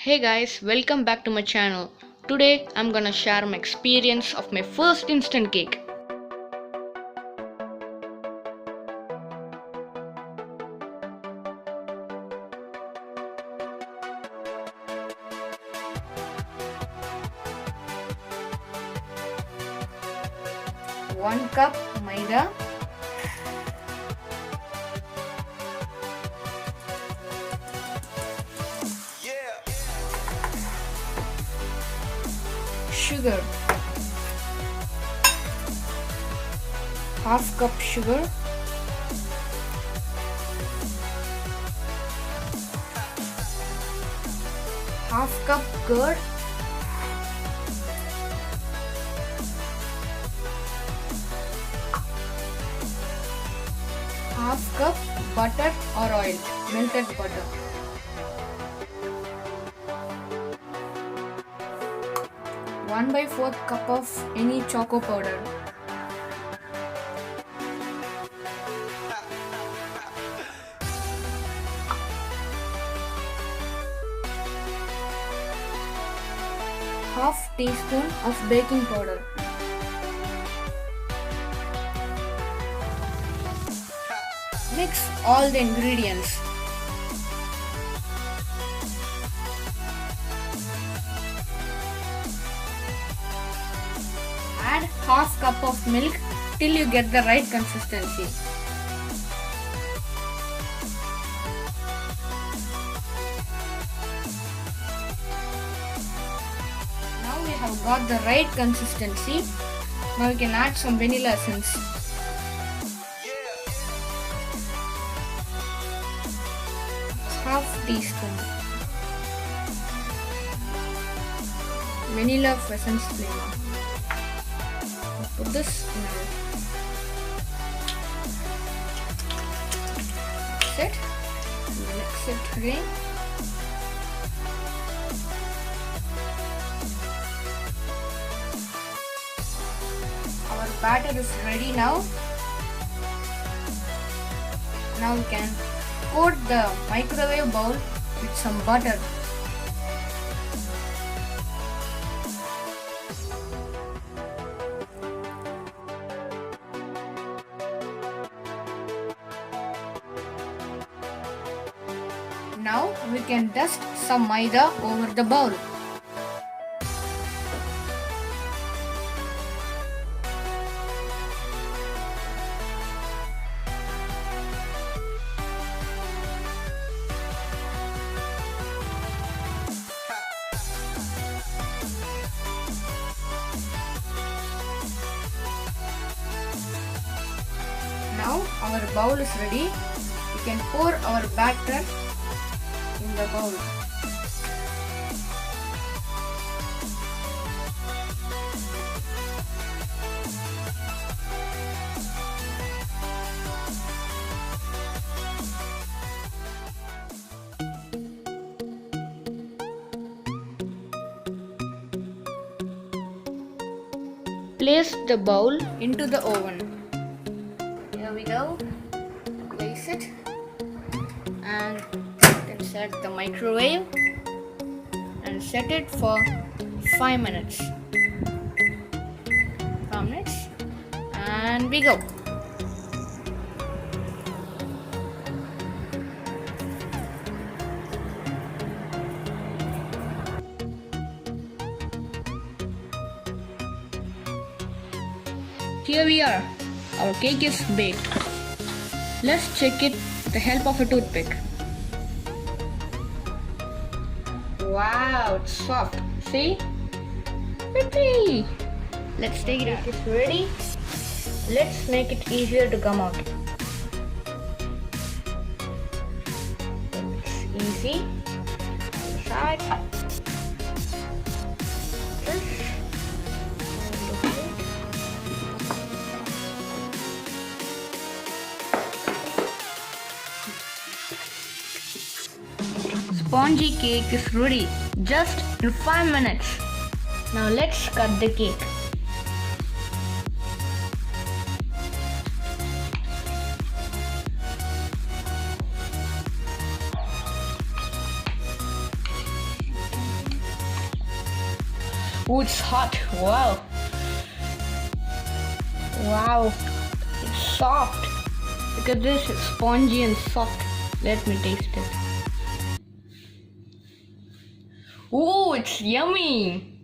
Hey guys, welcome back to my channel. Today I'm gonna share my experience of my first instant cake. One cup maida, sugar, half cup sugar, half cup curd, half cup butter or oil, melted butter, 1/4 cup of any choco powder, half teaspoon of baking powder. Mix all the ingredients. Add half cup of milk till you get the right consistency. Now we have got the right consistency. Now we can add some vanilla essence. Half teaspoon. Vanilla essence flavor. Put this in a mix it. Mix it again. Our batter is ready now. Now we can coat the microwave bowl with some butter. Now we can dust some maida over the bowl. Now our bowl is ready. We can pour our batter in the bowl. Place the bowl into the oven. Here we go. Place it and then set the microwave and set it for 5 minutes. 5 minutes and we go. Here we are. Our cake is baked. Let's check it with the help of a toothpick. Wow, it's soft. See? Pretty. Let's take it. It's ready. Let's make it easier to come out. It's easy. Side. Spongy cake is ready just in 5 minutes. Now let's cut the cake. Oh, it's hot. Wow. Wow. It's soft. Look at this. It's spongy and soft. Let me taste it. Oh, it's yummy.